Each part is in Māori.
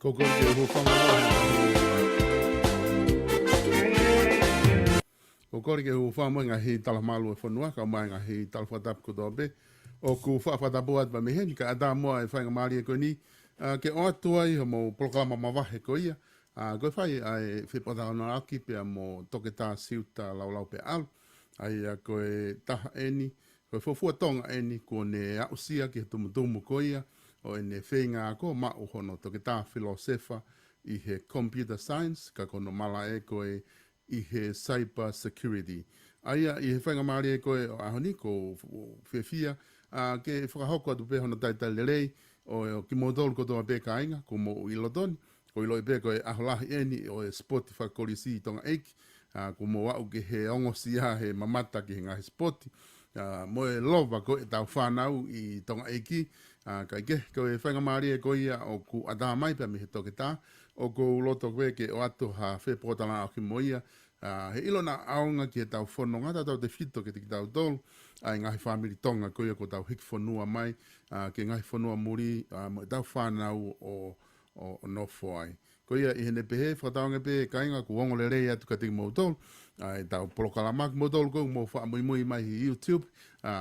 Kokorike hu whamoe ngā hi talamalu e whanua, ka mai ngā hi talwhatapu kotoa be. O ku whaafatapu atu me heni, ka ada moa e whainga maari e koe ni, ke o atua i mo Polokalama Mavahe ko ia. Koe whai ai whipata ana aki pia mo toke tā Siuta Laulaupea'Alu. Ai koe taha eni, koe fofua tonga eni, ko ne ausia ki tumutumu ko ia, o ne whenga ko ma uhono toke tā filosefa i he computer science, ka kono mala e koe i he cyber security. Aia i he whainga maari e koe o ahoni ko whiwhia, ke whakahoko atu pe hono taitai lerei, o ki modolu kotoa pe ka inga, ko mo ilotoni, ko iloi pe koe aholahi eni o e Spotify kolisi i tonga eiki, ko mo wau ke he ongosia he mamata ki he ngahi spoti, mo e lova ko e tau whanau i tonga eiki, ka ike, ko e whainga maari e koe ia o ku ataa mai pia mi he toke tā, o ko loto koe ke o atu ha whepotala o ki mo ia, he ilo na aonga ki e tau whono ngata tau te whito ke te ki tau tolu, ai ngahi whamiri tonga koe ko tau hiki whanua mai, ke ngahi whanua muri, mo e tau whanau o nofo ai. Ko ia i hene pehe, whataonga pehe kainga ku ongo le rei atu ka tiki mou tolu, ai tau Polokalama mou tolu koe mo whaamui mai hi YouTube,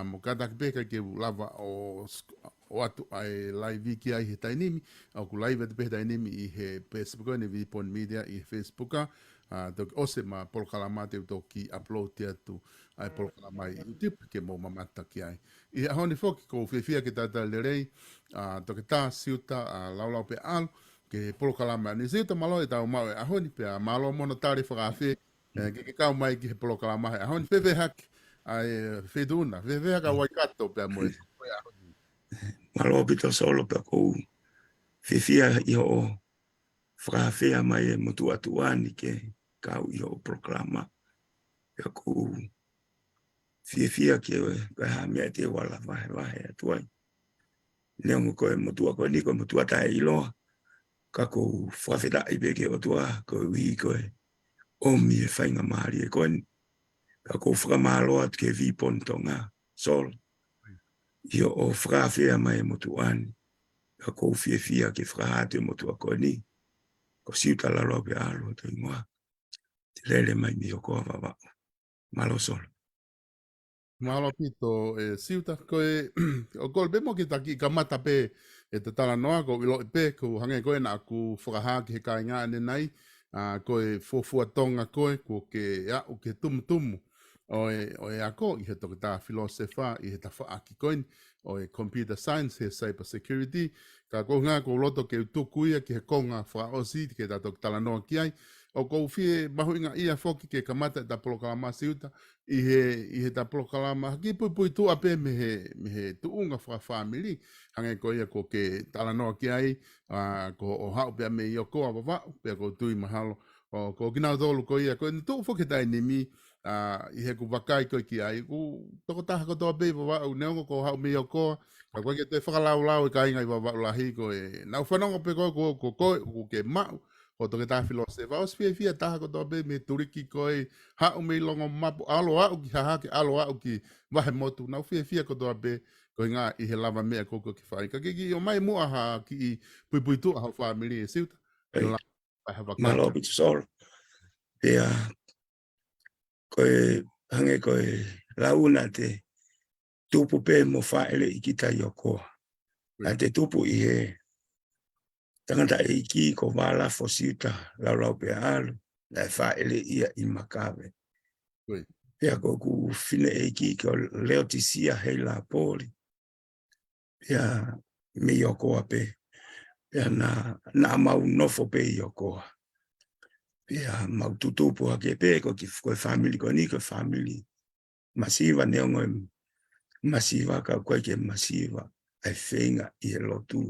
mo kataki pehe kai ke lava o atu ai live ki ai he tainimi, au ku live atu pehe tainimi i he Facebook ne Vipon Media i he Facebooka, tok ose ma Polokalama te utoki upload te atu ai Polokalama i YouTube ke mo mamata ki ai. I ahoni foki ko whiwhia ke tata le rei, toke tā Siuta Laulaupea'Alu, ke Polokalama ni Siuta malo e tau mau e ahoni pia malo mono tari whakawhi, ke kau mai ki he Polokalama he ahoni whiwhi haki ai whiduna, whiwhi haka waikato pia mo e ahoni. Malo pito solo pia kou whiwhia i ho whakawhia mai e mutu atuani ke kau i ho Polokalama pia kou whiwhia ke ha mea te wala wahe atuai. Leo mo koe mutua koe ni koe mutua tae iloa. Ka kou whawhira i beke o tua koe ui koe omi e whainga maari e koe ni. Ka kou whakamaloa ke vipon tonga sol. Io o whakawhia mai e mutuani. Ka kou whiwhia ke whakahate mutua koe ni. Ko Siuta Laulaupea'Alu te ingoa. Te lele mai mi o koa wawa. Malo sol. Mahalo pito e Siuta koe o koe bemo ki taki ka mata pe e te tala noa ko ilo i pe ko hange koe na aku whakahaki he kai ngā ane nei koe fofua tonga koe ko ke au ke tumu o e ako i he toke tā filosefa i he ta whaaki koe o e computer science he cyber security ka ko ngā ko loto ke utuku ia ki he konga whaosi ke ta toke tala noa ki ai o ko fie mahu inga ia foki ke kamata e ta Polokalama Siuta i he ta Polokalama ki pui tu ape me he tuunga whamili hange ko ia ko ke tala noa ki ai ko o hau pia me i o koa wawau pia ko tui mahalo ko kinau tolu ko ia ko ni tu foki tai nimi i he ku wakai ko ki ai ku toko taha ko toa pe wawau neongo ko hau me i o koa ka koe ke te whakalau i ka inga i wawau lahi ko e nau whanonga pe ko ke mau o toke tā filosefa, o swia taha ko toa me turiki koe, hau me longo mapu, alo au ki hahake, alo au ki wahe motu, nau whiwhia ko toa be, ko ngā i he lava mea koko ki whai. Ka kiki o mai mua ha ki i pui tu hau whamiri e Siuta. Malo pitu sol. Pea, koe hange koe launa te tupu pe mo whaele i kita i o koa. A te tupu i he tangata e ki ko wala fo Siuta Laulaupea'Alu na e whaele ia i makawe. Pea ko ku whine e ki ko leo tisia hei la pōri. Pea me i o koa pe. Pea na mau nofo pe i o koa. Pea mau tutupu hake pe ko ki koe family ko ni ko family. Masiva neongo masiva ka koe ke masiva. Ai whenga i he lotu.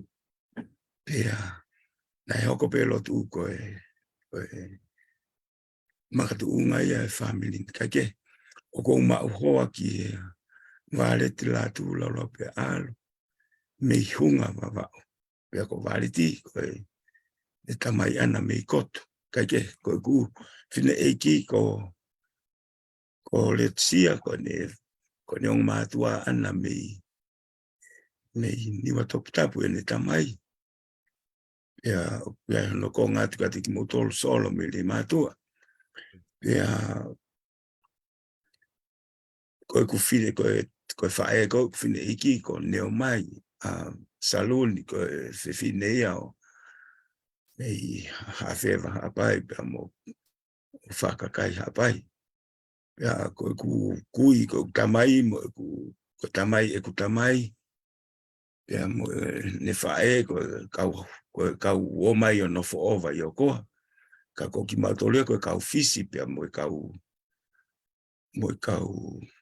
Pea na hoko pe lotu koe makatu unga ia e family kake o ko mau hoa ki vale te latu Laulaupea'Alu me hunga wawao pea ko vale ti koe e tamai ana me koto kake koe ku whine eiki ko le tsia ko ne ong mātua ana me niwa toputapu e ne tamai ya no ko ngatu ka tiki motol solo me le matua. Ya ko ku fine ko fa ko fine iki ko neo mai saluni ko se fine ya o ei hafeva hapai pa mo faka kai hapai. Ya ko kui ko tamai mo ko tamai ya mo ne fae ko kau o mai o no fo ova yo ko ka ko ki matole ko kau fisi pe mo kau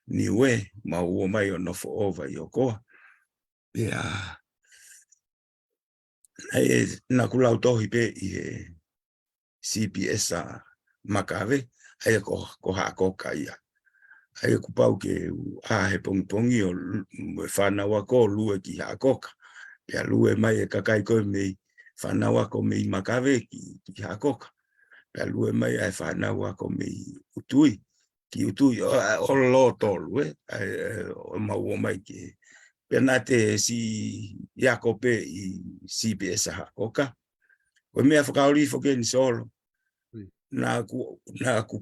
niwe ma o mai o no fo ova yo ko ya ai na kula tohi pe i CPS Makawe ai ko ha ko kai ai ku pau ke he pongi o fana wa ko lue ki ha koka ya lue mai ka kai ko me fana wa ko me Makawe ki ha koka ya lue mai ai fana wa ko me utui o lo to lue o ma wo mai ki penate si ya ko pe i CBS ha koka o me afakauri fo ke ni solo na ku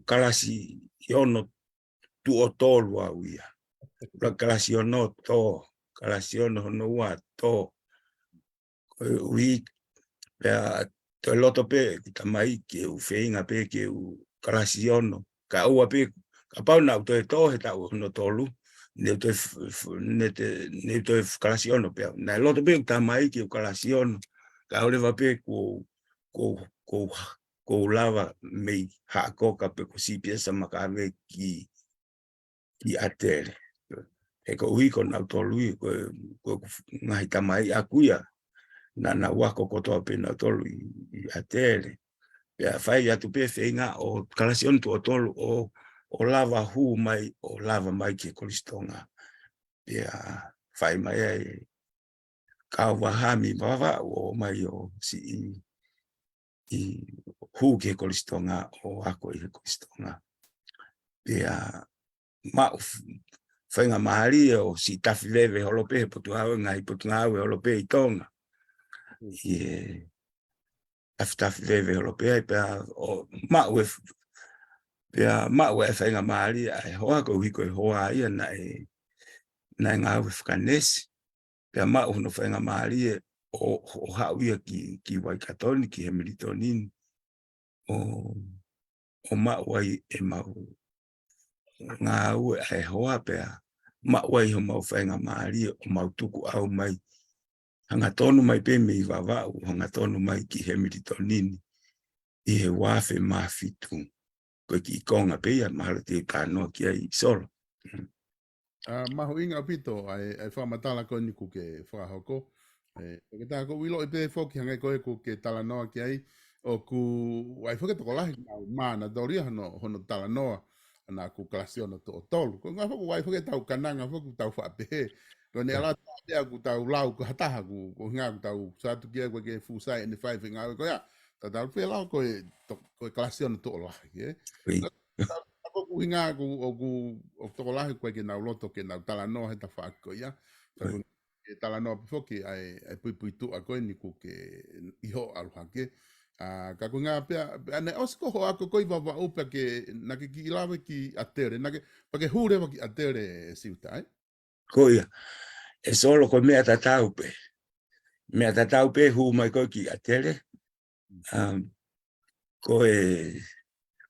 kalasi yono tu o tolu au ia. La kalasiono to, kalasiono no wa to. Ui, pea to loto pe, tamai ke u feinga pe ke u kalasiono. Ka ua pe, ka pau na to e to he tau no tolu. Ne to kalasiono pe. Na loto pe tamai ke u kalasiono. Ka ole va pe ko lava me ha koka pe ko si piesa Makawe ki atere. E ko ui ko na tolu ko ngai tamai akuia na wako ko to pe na tolu I atere. Ya fai ya tu pe feinga o kalasion tu tolu o lava hu mai o lava mai ke kolistonga. Ya fai mai ai ka wahami bava o mai o si I hu ke kolistonga o ako I kolistonga. Ya ma whainga mahari o si tafi lewe holope potuhawe ngai potuhawe holope I tonga. Ie tafi lewe holope ai pia o maue whainga mahari ai hoa ko hiko hoa ia na ngā whkanesi. Pia mau no whainga mahari o hau ia ki Waikatoni ki Hamiltonini. O mau ai mau ngā ue ai hoa pia mau ai ho mau whainga mahari o mau tuku au mai hanga tonu mai pe me I wawau hanga tonu mai ki Hamiltonini I he wafe mafitu ko ki konga pe ia mahala te kanoa ki ai solo. Maho inga pito ai whamatala ko ni ke whahoko. Ke tā ko wilo I pe whoki hangai koe ko ke tala noa ki ai o ku ai whoke toko lahi mana doria hono tala noa na ku klasiono to o tolu. Ko ngā whoku ai whoke tau kananga whoku tau whapehe. Ko ne ala tātea ku tau lau ku hataha ku ngā ku tau satu kia koe ke fusai ene whai whinga ko ia. Tā tau whi lau koe klasiono to o lahi. Ako ku hinga o toko lahi koe ke nau loto ke nau tala noa he ta whaako ia. Ke tala noa pifoki ai pui tu a koe ni ku ke iho aluhake. Ka ku ngā pia, ane osiko ho ako koi wawa upa ke nake ki ilawe ki atere, nake pake hurewa ki atere siuta, ai? Ko ia, e solo ko mea tatau pe. Mea tatau pe hu mai ko ki atere. Ko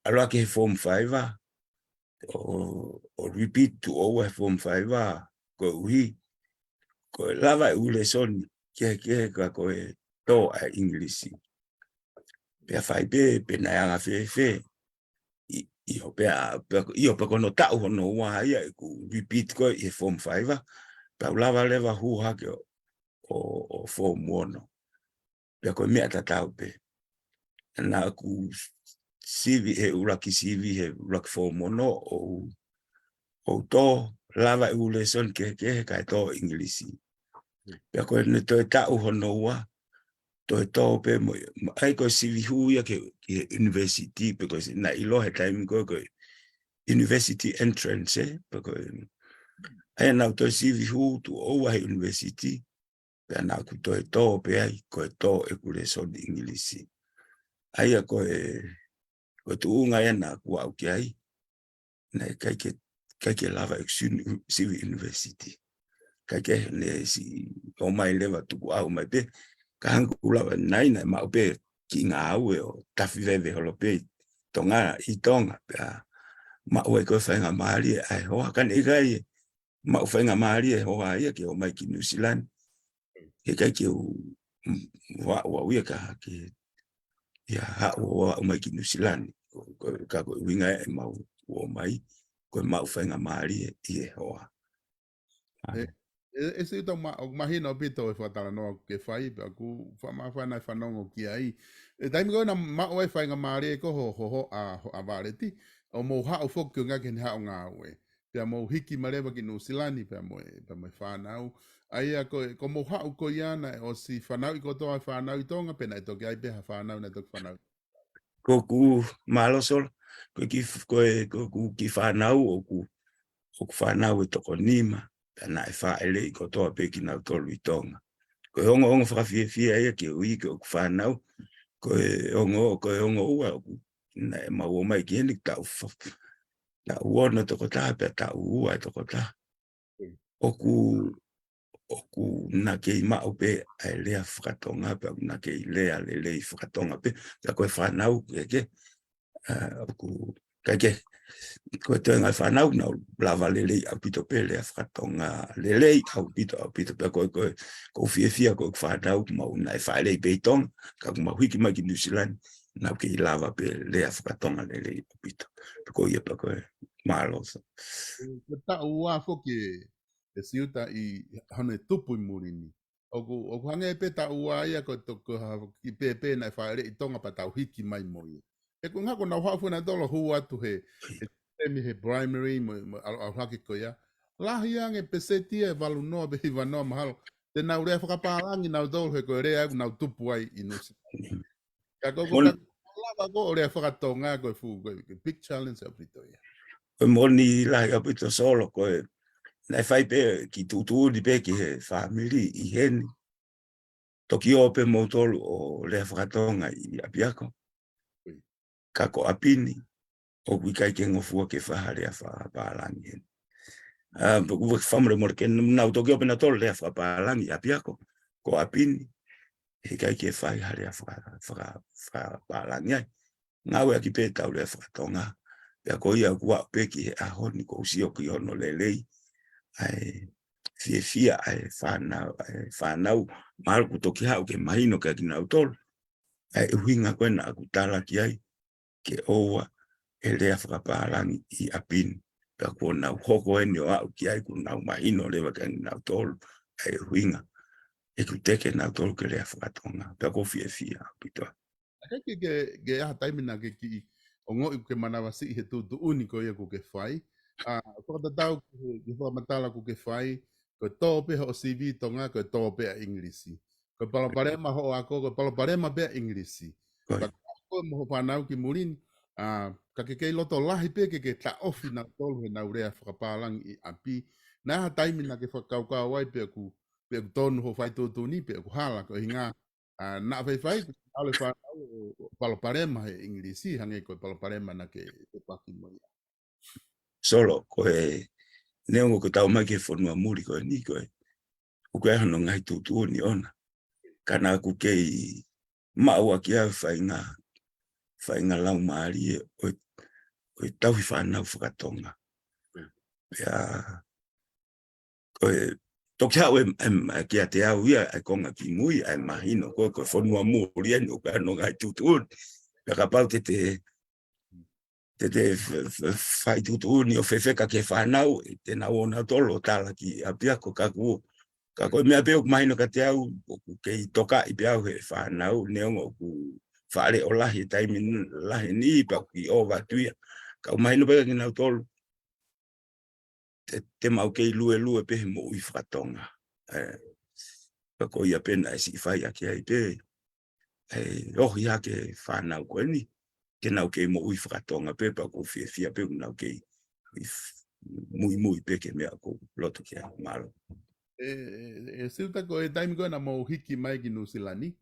aloa ke he form 5 o repeat to over form 5 ko uhi. Ko lava ule son ke ko to a Englisi. Pea fai pe na yanga fe. Io pe kono tau hono wa ia ku repeat ko I form 5 pa lava leva hu hake o form 1 pe ko mea tatau pe na ku CV he uraki CV he uraki form 1 o to lava u lesson ke ka to Englisi pe ko ne to tau hono wa to pe mo ai ko CV hu ia ke university because na ilo he time ko university entrance because ai na to CV hu to over university Pea nā ku toi tō pe ai, koe tō e kure soni Ingilisi. Aia koe tuunga e nā ku au ki ai, nei kai ke lava Siu University. Kai ke ne si o mai lewa tuku au mai pe, ka hangu ulawa nai mau pe ki ngā au e o tafi vewe holo pe, tonga I tonga, pea mau e koe whainga maari e ai hoa, kan e kai e, mau whainga maari e hoa ia ke o mai ki New Zealand. He kai ke wa uia ka ke ia hao o mai ki New Zealand. Ka koe winga e mau o mai, koe mau whainga maari e I e hoa. E se tau mahina o pito e whatara noa ke whai, pe aku whamawhanai whanongo ki ai. E taimi koe na mao e whainga maari e koho ho a wareti, o mou hao whoki o ngā ke ni hao ngā ue. Pea mou hiki marewa ki Nusilani, pea moe whanau. Aia ko mou hao ko iana o si whanau I kotoa e whanau I tonga, pena e toki ai peha whanau na toki whanau. Ko ku malosol, ko ku ki whanau o ku whanau e toko nima, na e whaele I kotoa pe ki nau tolu I tonga. Ko ongo whakawhiawhia ia ke ui ke o ku whanau, ko ongo ua na e mau o mai ki heni tau uona toko taha pe tau ua toko taha. Oku na kei mau pe ai lea whakatonga pe na kei lea lei whakatonga pe ka koe whanau ke oku kai koe tōnga whanau na lava lelei au pito pe lea whakatonga lelei au pito pe koe whiawhia koe whanau mau na e whaelei peitonga ka kuma hiki mai ki New Zealand na kei lava pe lea whakatonga lelei au pito pe koe ia pe koe maalosa. Ta ua foki e siuta I hane tupu I murini. Oku hange pe ta ua ia ko I pepe na whaere I tonga pa tau hiki mai moi. E ku ngako na hafu na dolo hu atu he he primary al haki ko ia. Lahi ange pesetia e walu noa be hiwa noa mahalo. Te nau rea whakapalangi nau dolo he ko rea nau tupu ai I nusi. Ka koko lava ko rea whakatonga ko fu big challenge a pito ia. Koe moni lahi au pito solo koe na fai pe ki tutu di pe ki he family I heni. Toki o pe motolu o lea whakatonga I apiako. Ka ko apini o kui kai ke ngofua ke whaharea whapalangi heni. Uwe whamre mora ke nau toki o pe na tolu lea whapalangi I apiako. Ko apini he kai ke whaharea whapalangi ai. Ngau e ki pe tau lea whakatonga. Pea ko ia kua pe ki he ahoni ko usio ki ono lelei. Ai fia ai whanau maru ku toki hau ke mahino ke ki nau tolu. Ai uhinga koe na aku tala ki ai ke oua e lea whakapalangi I apini. Pea ko nau hoko e ni o au ki ai ku nau mahino lewa ke nau tolu. Ai uhinga e ku teke nau tolu ke lea whakatonga. Pea ko fia pitoa. Heke ke aha taimina ke ki o ngoi ke manawasi he tu uniko ia ku ke whai. Whakatatau ke whakamatala ku ke whai, ko tō peha o CV tonga, ko tō peha Inglisi. Ko palaparema ho ako, ko palaparema peha Inglisi. Ka ko mo whanau ki murini, ka ke kei loto lahi pe ke ta ofi na tolu he na urea whakapalangi I api. Na aha taimina ke whakaukau ai pe ku tonu ho whai tūtu ni pe ku hala ko hinga. Na whai ale whanau palaparema he Inglisi, hange ko palaparema na ke paki mo ia. Solo koe neongo ko tau mai ke whanua muri koe ni koe. Ko koe hano ngai tūtu ni ona. Kana ku kei maua ki au whainga lau maari e o tauhi whanau whakatonga. Pea koe toki hau ki a te au ia ai konga ki mui ai mahino koe whanua muri eni o koe hano ngai tūtu ni. Pea ka pau te whai tūtu ni o whewheka ke whanau te na ona tolo tala ki a piako ka kuo. Ka koe mea peo mahino ka te au kei toka I piau he whanau neongo ku whare o lahi taimi lahi ni pa ki o watuia. Ka mahino peka ki nau tolu. Te mau kei lue pe mo ui whakatonga. Pa ko ia pena si whai ake ai pe. Rohi ake whanau koe ni. Ke nau kei mo ui whakatonga pe pa ko fia pe nau kei mui pe ke mea ko loto ki a malo. Siuta ko taimi ko na mo hiki mai ki New Zealand.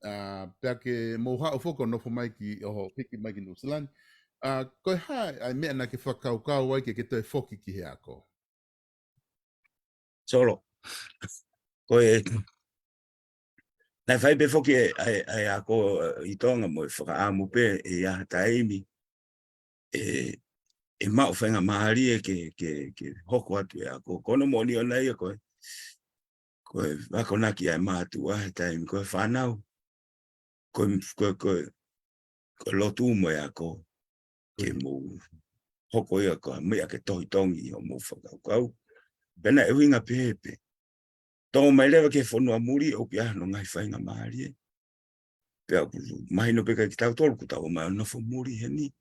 Pea ke mo hao foko no fo mai ki o hiki mai ki New Zealand. Ko ha ai mea na ke whakaukau ai ke toi foki ki he ako. Solo. Koe, nai whai pe foki ai ako I tonga mo whakaamu pe aha taimi. Mau whenga mahari ke hoko atu ako. Kono mo ni ona ia koe. Koe wako naki ai mātua he taimi. Koe whanau. Koe lotu mo ako. Ke mo hoko ia koe mea ke tohi tongi o mo whakaukau. Pena e winga pepe. Tō mai lewa ke whanua muri o kia no ngai whainga mahari. Pea mahino peka ki tau tolu kutau mai no wha muri he ni.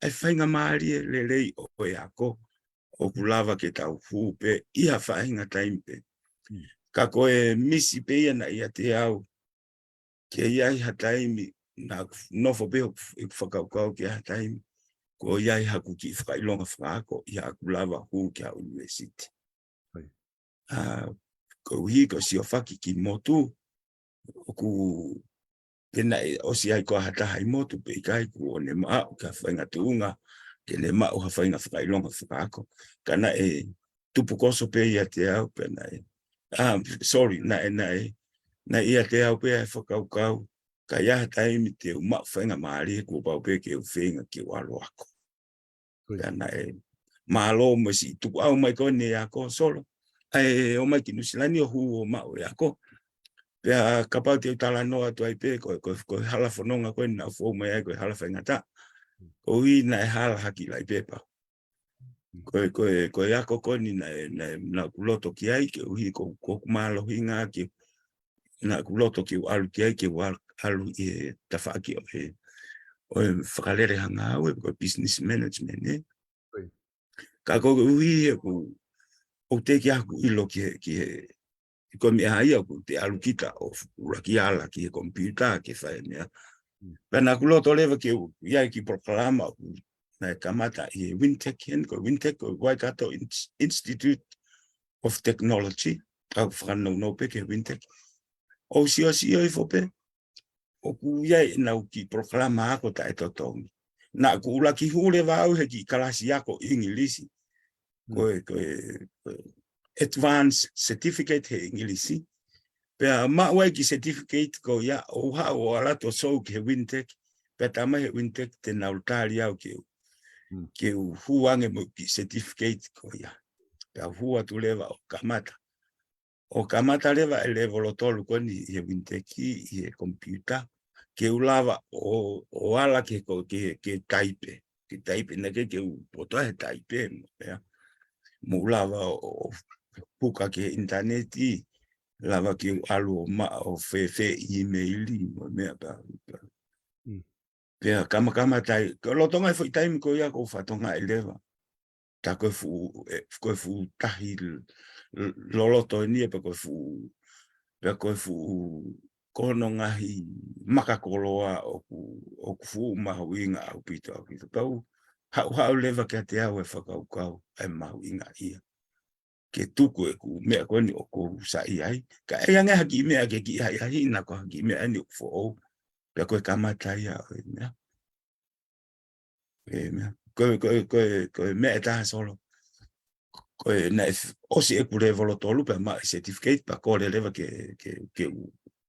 Ai whainga mahari le rei o e ako. O kulava ke tau hupe. Ia whainga taimpe. Ka koe misi pe ia na ia te au. Ke ia ha taimi. Na nofo pe o whakaukau ke ha taimi. Ko ia haku ki whakailonga whakako. Ia kulava hu ke a university. Ko hi ko si o whaki ki motu. Oku pena o si ai ko hata hai motu pe kai ku o ne maa ka whainga tuunga. Ke ne maa o ha whainga whakailonga whakako. Kana tupu koso pe ia te au pena sorry, na ia te au pe whakaukau. Ka ia taimi te u maa whainga maari ku pau pe ke u whainga ki walo ako. Kana malo mo si tupu au mai ko ne ako solo. O mai ki nusilani o hu o mao e ako. Pea kapau te utala noa tu ai pe ko hala whanonga koe na fo mai ai koe hala whaingata. Ko hi na hala haki lai pepa. Koe ako koni na kuloto ki ai ke uhi ko kumalo hinga ki na kuloto ki alu ki ai ke alu I tawhaki o he o whakalere hanga au ko business management Ka ko uhi o te ki aku ilo ki ko me ai aku te alu kita o uraki ala ki computer ke whae mea. Pena kuloto lewa ki iai ki Polokalama na kamata I Wintec ko Wintec ko Waikato Institute of Technology ka whanau no pe ke Wintec. O si I fope o ku iai na ki Polokalama ako ta tongi. Na ku ula ki hule wau he ki kalasi ako Ingilisi. Ko advanced certificate he Ingilisi. Pea mawai ki certificate ko ia o ha o alato so ke Wintec. Pea tama he Wintec te nautari au ke huange mo ki certificate ko ia. Pea hua tu lewa o kamata. O kamata lewa e level o tolu koni he Wintec I he computer. Ke ulava o ala ke taipe. Ke taipe na ke poto he taipe. Mo ulava o puka ke interneti. Lava ki alu o fe emaili mo mea pa. Pea kama tai. Ko lotonga foi taimi ko ia ko fatonga eleva. Ta ko fu tahi loloto ni pe ko fu kono ngahi makakoloa o fu mahuinga au pito pau. Ha leva ke te au e whakaukau e mahuinga ia. Ke tuku e ku mea koni o ko sa ai ka e anga haki mea ke ki ai na ko haki mea ni fo o pe ko kamata ia mea mea ko mea ta solo ko na o si e ku level tolu pe ma certificate pa ko leva ke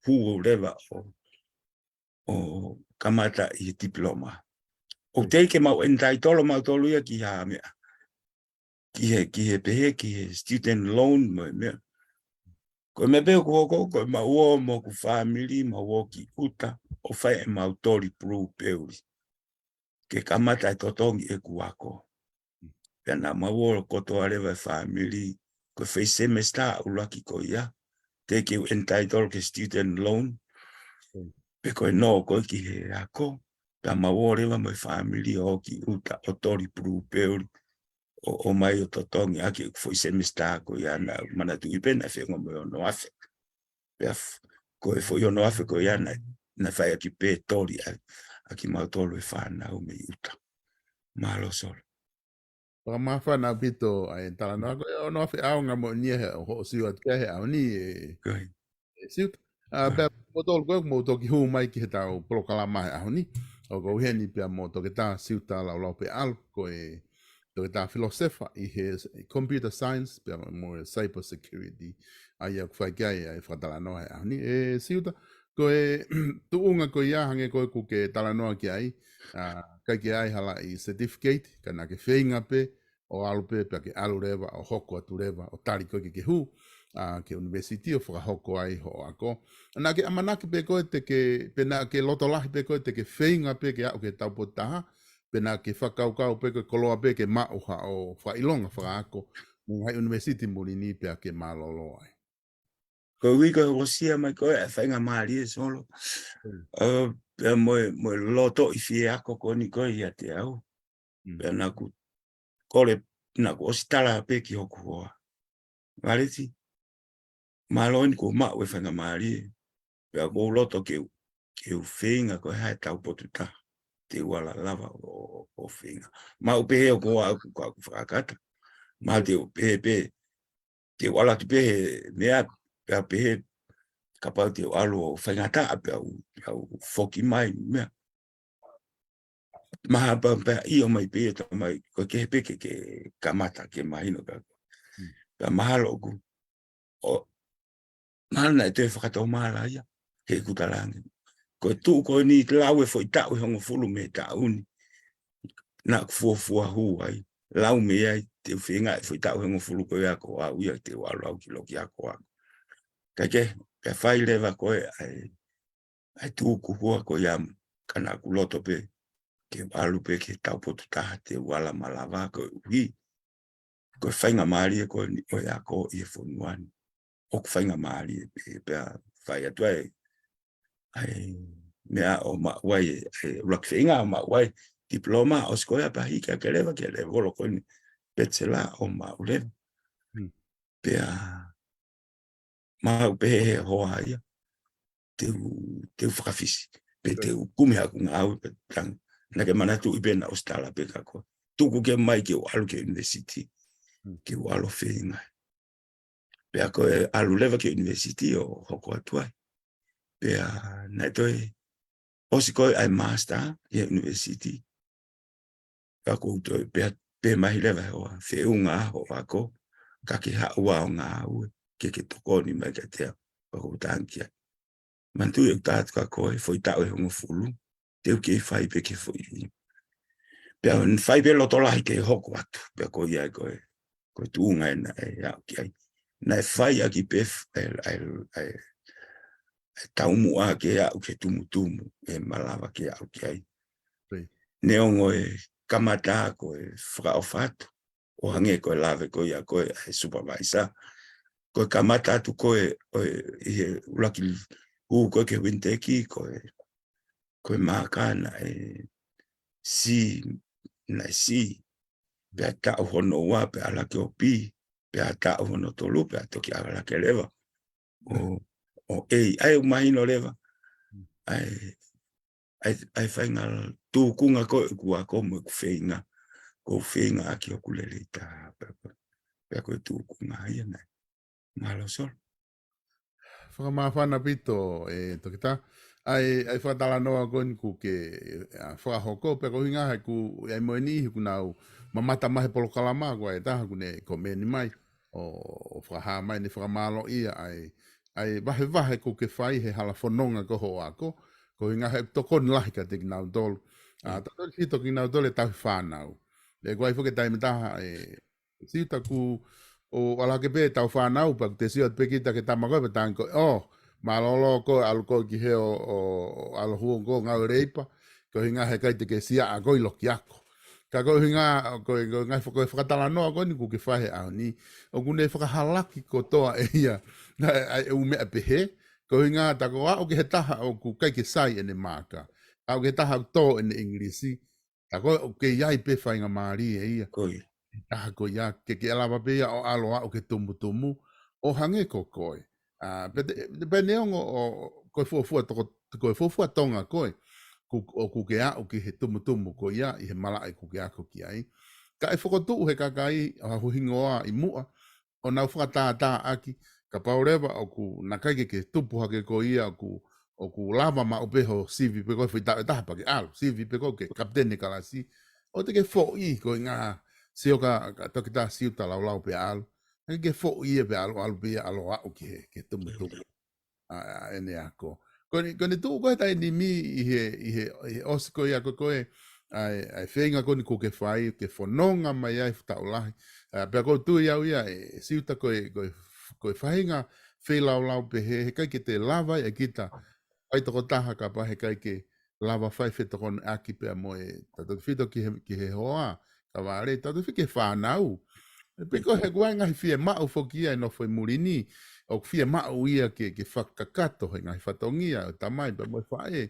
hu leva o kamata I diploma o te ke mau entai tolo mau tolu ia ki ha mea ki he pe ki student loan mea. Ko me be ko ma wo mo ku family ma wo ki uta o fai e ma autori pro peuri. Ke kamata e totongi e ku ako. Pena ma wo ko to aleva family ko fai semester ulaki ko ia. Te ke entitled ke student loan. Pe ko no ko ki he ako. Ta ma wo leva mo family o ki uta autori pro peuri. O mai o totongi aki foi semester ko ia na mana tu ipena fe ngo no afe. Ko foi ono afe ko ia na fai aki pe tori aki mau tolu e whanau me uta. Malo sol. Whakamawhana pito ai talanoa ko o no fe aunga mo nie he o siu at ke he au ni Kai. siut pe potol ko mo to ki hu mai ki he tau Polokalama au ni o go he ni pe mo to ke ta Siuta Laulaupea'Alu ko to ke ta filosofa I he computer science pe mo cyber security ai ko fai kai ai fa talanoa au ni siuta ko tu unga ko ia hange ko ku ke talanoa ki ai kai ki ai hala I certificate kana ke feinga pe o alu pe pe ke alu rewa o hoko atu rewa o tari koe ke hu ke university o whakahoko ai ho ako. Nā ke amanaki pe koe te ke pena ke lotolahi pe koe te ke whainga pe ke au ke taupotaha pena ke whakaukau pe koe koloa pe ke mauha o whailonga whakaako mungai university muri ni pe ke malolo ai. Ko wika rosia mai ko e whainga maari e solo. Pea moe loto I fie ako ko ni ko I te au. Pea naku kore naku ositala pe ki hoku hoa. Mariti. Maloin ko ma we whainga maari e. Pea ko loto ke u whainga ko hae tau potu ta. Te wala lava o whainga. Ma upehe o ko aku whakata. Ma te upehe pe. Te wala tu pehe mea pea pehe kapau te alu o whaingata pea u whoki mai mea. Maha pa I o mai pe to mai ko ke pe ke kamata ke mai no ka. Ka mahalo ku. O mana te whakato mala ia. Ke kutalangi. Ko tu ko ni lawe foi tau hongo fulu me tauni. Na fua hu ai. Lau me ai te whinga foi tau hongo fulu ko ia ko au ia te walau ki loki ako ako. Ka ke whai lewa koe ai tu ku hua ko iam kana ku loto pe. Ke alu pe ke tau potu taha te wala malawa ko ui. Ko whainga maari ko ni o ia ko I whonuani. O ku whainga maari pe whai atu ai mea o mawai rak whainga o mawai diploma o skoia pa hika ke lewa olo ko ni bachelor o maulewa. Pea mau pe hoa ia te whakawhisi. Pe te kume haku ngā au pe tang. Na ke manatu I bena o stala pe kako. Tuku ke mai ke o alu ke university. Ke o alo whainga. Pea ko alu lewa ke university o hoko atuai. Pea nai toi osi koe ai master I university. Pea ko toi pe mahi lewa hoa. Whiunga ho ako. Ka ke haua o ngā au. Ke toko ni mai ka tea. Pako tankia. Mantu e tātu ka koe. Foi tau hongo fulu. Teu ke whai pe ke foi. Pea whai pe lotolahi ke hoko atu. Pea ko iai koe. Ko tuunga au ki ai. Nai whai aki pef tau mua ke au ke tumutumu malawa ke au ki ai. Neongo kamata ko whakaofatu. O hange ko lave ko ia ko supervisor. Ko kamata tu ko ulaki ko ke winteki ko makana si na si. Pea tau hono wa pe ala ke opi. Pea tau hono tolu pea toki ala ke lewa. O ai umahino lewa. Ai whainga tūkunga ko kua ko mo whainga. Ko whainga aki o kulele ta. Pea koe tūkunga ia nei. Malo sol. Whakamawhana pito toki tā. Ai whakatala noa koe ku ke whakahoko pe ko hinga hai ku ai moe ni ku nau mamata mahe Polokalama ko ai taha ku ne ko meni mai o whakaha mai ni whakamalo ia ai wahe ku ke whai he hala whanonga ko ho ako ko hinga hai toko ni lahi ka te ki nau tolu. Tato hito ki nau tolu e tahi whanau. Le ko ai whuke taimi taha siuta ku o ala ke pe tau whanau pa te siot pe kita ke tamakoe pe tango malolo ko alu ko ki he o alu huo ko ngau reipa ko hinga he kai te ke sia a koi loki ako ka ko hinga ko ngai ko whakatala noa ko ni ku ke whahe au ni o kune whakahalaki ko toa e ia e umea pehe ko hinga ta ko o ke he taha o ku kai ke sai ene maka au ke taha to ene inglisi ta ko o ke iai pe whainga maari e ia Koi. ko ia ke alawa pe ia o aloa o ke tumu o hange ko koe. Pe neongo o koe fuafua tonga koe o ku ke a o ki he tumu ko ia I he mala ai ku ke a ko ki ai. ka e whakotu he kakai a huhingoa I mua, o nau whakatā aki, ka paurewa o ku nakaike ke tupu hake ko ia o ku lava ma o peho sivi pe koe whita e taha pake alu, sivi pe koe ke kaptene kalasi, o te ke fo I ko ngā seo ka toki tā Siuta Laulaupea'Alu, ke fo I e pe alu pe alo au ke tumu ene ako. Kone tu koe tai ni mi I he osiko ia koe ai whenga koni ko ke whai, ke whanonga mai ai whataulahi. Pea koe tu iau ia Siuta koe whainga whelaulau pe he kai ke te lava e kita ai toko taha ka pa he kai ke lava whai whetokon aki pea moe tato whito ki he hoa ka wāre, tato whike whanau. Peko he kua ngahi fia mau fokia no foi murini o fia mau ia ke whakakato he ngahi whatongia o tamai pa moe whae.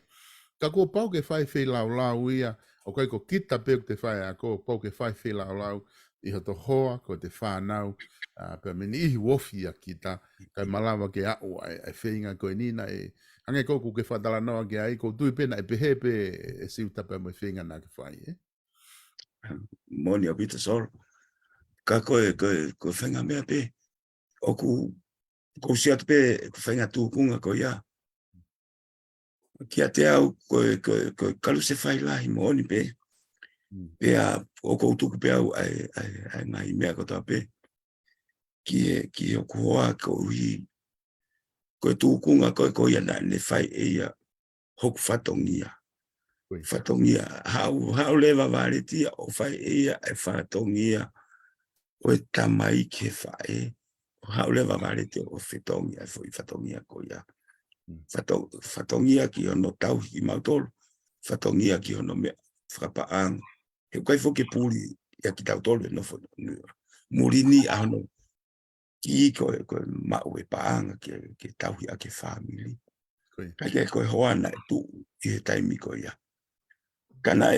Ka kua pau ke whai whi lau ia o kai ko kita peo te whai a ko pau ke whai whi lau I hoto hoa ko te whanau pa meni ihi wofi a kita kai malawa ke au ai whinga koe nina ange ko ke whatala noa ke ai ko tui pena e pehe pe e Siuta pa moe whinga na ke whai Moni o Peter Sol. Ka koe whenga mea pe. O ko siat pe whenga tūkunga ko ia. Kia te au koe kalu se whai lahi moni pe. Pea o ko tuku pe au ai ngai mea ko tā pe. Ki o kuhoa ko uhi. Koe tūkunga koe ia na ne whai e ia hoku whatongia. Whatongia. Hau lewa wāretia o whai e ia e whatongia. O e tamai ke whae. Hau lewa wāretia o whatongia. E whatongia ko ia. Whatongia ki ono tau I mautolo. Whatongia ki ono mea whakapaanga. He kai whoke pūri ia ki tau tolu e nofo. Murini ano ki koe mau e paanga ke tauhi a ke whamili. Kai ke koe hoana e tu I he taimi ko ia. Kana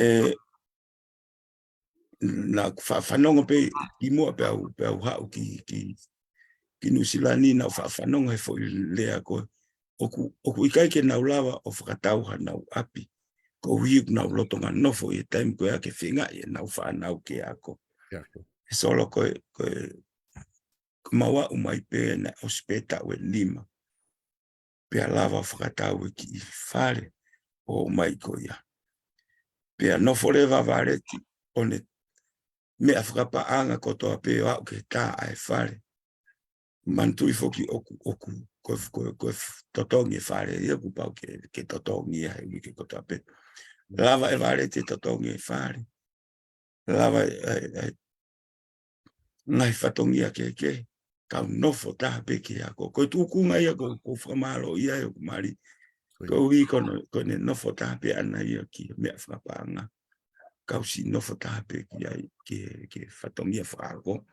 na whanonga pe I mua pe au hau ki Nusilani na whanonga he fo I lea koe. Oku I kai ke nau lawa o whakatauha nau api. Ko hiuk nau lotonga nofo I taimi koe a ke whinga I nau whanau ke ako. E solo koe mawa umai pe na ospeta o lima. Pea lava whakatau ki I whare o mai ko ia. Pea nofo lewa vareti o ne mea whakapaanga ko toa pe au ke tā ai whare. Mantui foki oku koe totongi whare ia ku pau ke totongi ai wike ko toa pe. Lava e vareti totongi whare. Lava ngai whatongia ke. Kau nofo taha pe ke ako. Koe tūkunga ia ko whamalo ia e kumari. Ko ui kone nofo taha pe ana ia ki mea whakapaanga. Kau si nofo taha pe ki ai ke whatongia whako.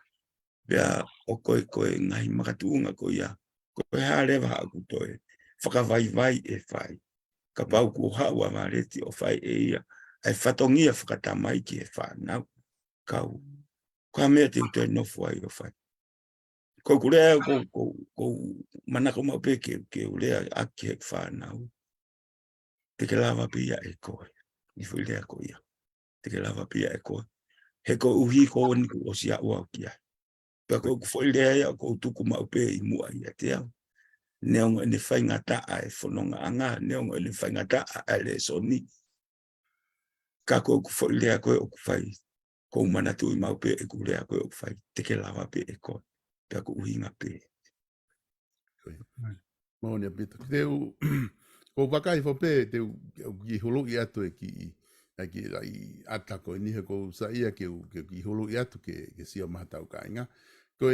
Pea o koe ngai makatuunga ko ia. Koe harewa aku toe. Whakawai e whai. Ka pau ku haua mareti o whai e ia. Ai whatongia whakatamai ki e whanau. Kau. Ka mea te utoe nofo ai o whai. Ko kurea ko manako mau pe ke ulea aki hek whanau. Te ke lava pia e koe. I fu lea ko ia. Te ke lava pia e koe. He ko uhi ko ni ko sia ua kia. Pe ko fu lea ia ko tuku mau pe I mua ia te au. Neongo ene whainga taa e whanonga anga. Neongo ene whainga taa e le soni. Ka ko fu lea koe o kuwhai. Ko manatu I mau pe e ku lea koe o kuwhai. Te ke lava pe e koe. Pe ko uhinga pe. Moni a pita. Teu, ko wakai fo pe, teu ki hulu I atu e ki ata ko nihe ko sa ia ki hulu I atu ke sio mahatau ka inga. Ko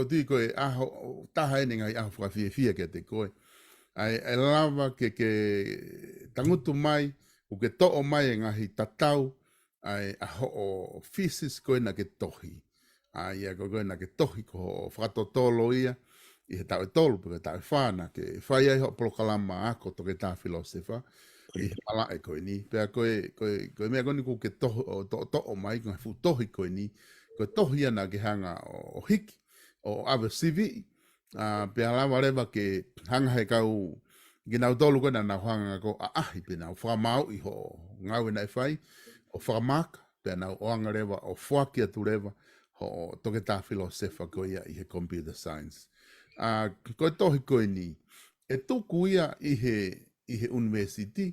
tui aho, taha ene ngai aho whakawhia ke te koe. Ai lava ke tangutu mai, o ke to'o mai e ngahi tatau, ai aho o physis koe na ke tohi. Ai a koe na ke tohi ko whakatotolo ia, I he tau e tolu, porque tau e whāna, ke whai ai ho Polokalama ako to ke tā filosefa, I he pala e koe ni. Pea koe mea koni ko ke to'o mai, koe fu tohi koe ni, koe tohi ana ke hanga o hiki, o awe sivi, pea lawa rewa ke hanga he kau, ki nau tolu koe na hanga ko ahi pe nau whakamau I ho ngau e nai whai, o whakamaka, pe na oanga rewa o fuaki atu rewa ho toke tā filosefa ko ia i he computer science. Ko tohi koe ni, e tuku ia i he university,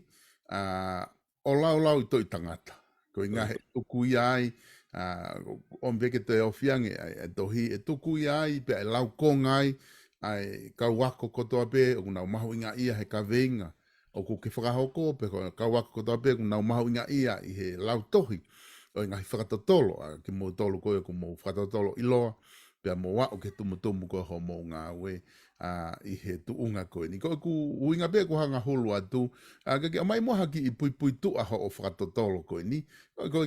o lau i toi tangata. Ko i ngahe tuku ia ai, o mweke te ofiange ai tohi, e tuku ia ai, pe ai lau konga ai kau wako kotoa pe, o nau mahu inga ia he ka venga, o ku ke whakahoko, pe kau wako kotoa pe, o nau mahu inga ia i he lau tohi, o ngahi whakatotolo, ki mo tolo koe, ko mo whakatotolo iloa, pea mo wa o ke tumutumu ko ho mo ngā we i he tuunga koe. Ni ko ku uinga pe ko hanga hulu atu, ke mai moha ki i pui tu aho o whakatotolo koe ni. Ko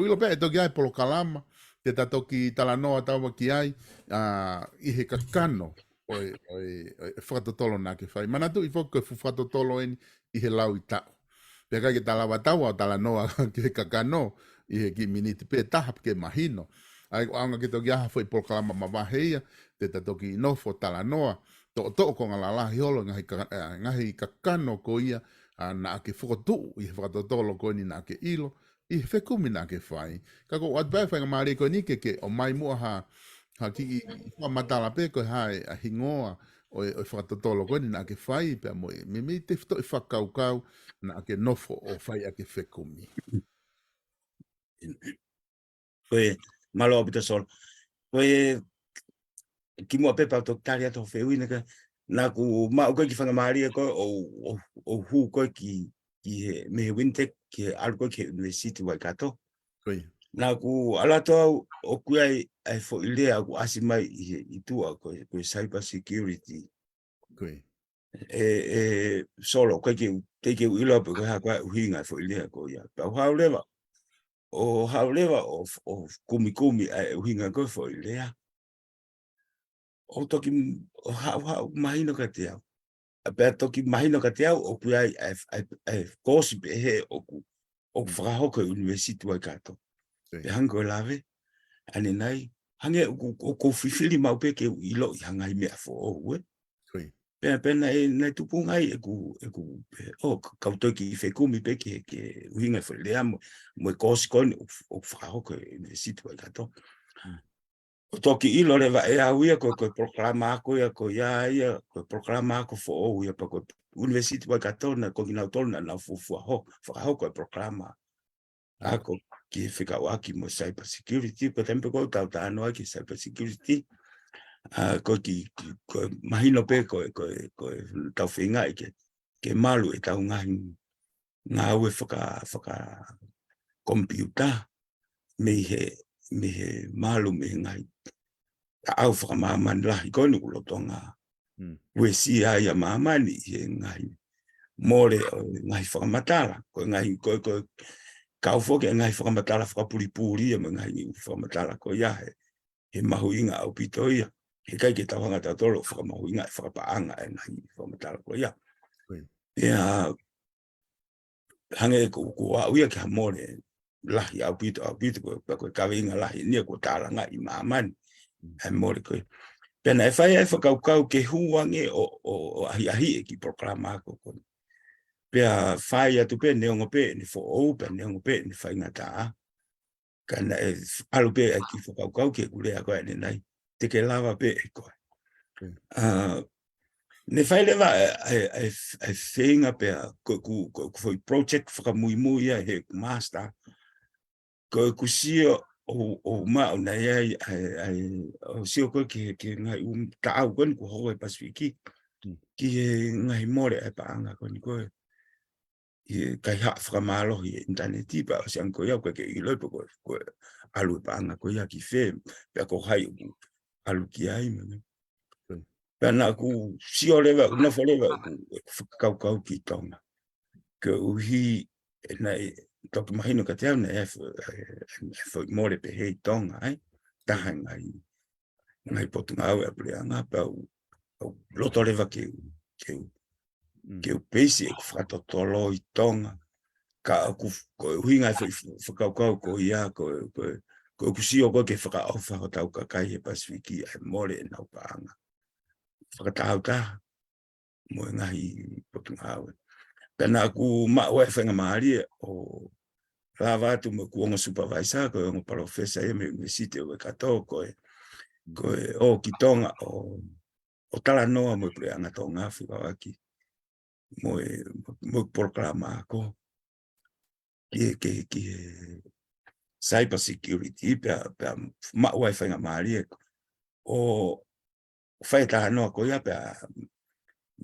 ilo pe e toki ai Polokalama, te tatoki talanoa tawa ki ai, i he kakano o whakatotolo nā ke whai. Manatu i whaka whakatotolo eni i he lau i tau. Pea kai ke talawa tawa o talanoa ke kakano, i he ki miniti pe tahap ke mahino. Ai o anga ke toki aha foi Polokalama Mavahe ia, te toki inofo talanoa, to ko ngala lahi holo ngahi kakano ko ia, na ake whakotu i he whakatotolo ko ni na ake ilo, i he whekumi na ake whai. Kako o atbau whainga maari ko ni ke o mai mua ha ki i whamatala pe ko hae a hingoa o whakatotolo ko ni na ake whai, pia mo me te whito i whakaukau na ake nofo o whai ake whekumi. Koe malo pita sol. Koe ki mua pepa to tari ato whewina ka nā ku mao koe ki whangamāria koe o hu koe ki he mehe wintek ki he alu koe ki he university Waikato. Koe. Nā ku alato au o kuai ai fo ilea ku asi mai i tua koe cyber security. Koe. Solo koe ki te ke uilo pe koe haka uhinga fo ilea koe ia. Pau haulewa o kumi ai uhinga koe fo ilea. O toki o hau mahino ka te au. A pēr toki mahino ka te au o kui ai kōsi pe he o ku whakahoko university Waikato. Pe hango lawe, ane nai, hange o ko whiwhiri mau pe ke ilo i hangai mea fo o ue. Pēna nei tupu ngai o kautoi ki whekumi pe ke uhinga whi lea mo e kōsi koni o whakahoko university Waikato. O toki ilo rewa e au ia koe proklama ako ia koe ia koe proklama ako fo o ia pa koe university Waikato na koe kinau tolu na nau fufua ho whakaho koe proklama ako ki whika waki mo cyber security koe tempe koe tau tānoa ki cyber security koe ki mahino pe koe tau whinga i ke malu e tau ngahi ngā ue whaka computer me he malu me ngai au whakamāmani lahi koe nuku lotonga ue si ai a māmani he ngai more ngai whakamatala koe ngai koe kaufoke ngai whakamatala whakapuripuri me ngai whakamatala koe ia he mahuinga au pito ia he kai ke tauhanga tautoro whakamahuinga e whakapaanga e ngai whakamatala koe ia ia hange ko au ia ki ha more lahi au pito koe kawinga lahi nia ko tālanga i māmani e more koe. Pena e whai e whakaukau ke huange o ahi e ki proklama ako koe. Pea whai atu pe neongo pe ni fo ou pe neongo pe ni whai ngata. Kana e alu pe e ki whakaukau ke kulea koe ne nai. Te ke lava pe e koe. Ne whai lewa e whenga pe ku foi project whakamuimui he master. Koe kusio o mao na ai o sio ko ke ngai ta au kon ko ho Pasifiki ki ngai more e paanga kon ko e kai ha fra malo i internet ba o sian ko ya ko ke i lo ko alu paanga ko ya ki fe pe ko hai alu ki ai me na ku sio leva na fo leva kau ki tonga ke uhi nai toki mahino ka te au na e more pe hei tonga ai taha ngai potunga au e pleanga pa loto lewa ke u peisi e ku whakatotolo i tonga ka ku huinga whakaukau ko ia ko kusio ko ke whakaau whakatau ka kai he Pasifiki e more e nau paanga whakatau ta mo ngahi potunga au pena ku ma ue whenga maari o lava atu mo kuonga supervisor ko ngo professor e me university o kato ko o kitonga o tala noa mo pre anga tonga fi waki mo programa ko ki cyber security pe ma wifi nga mali o fai ta no ko ya pe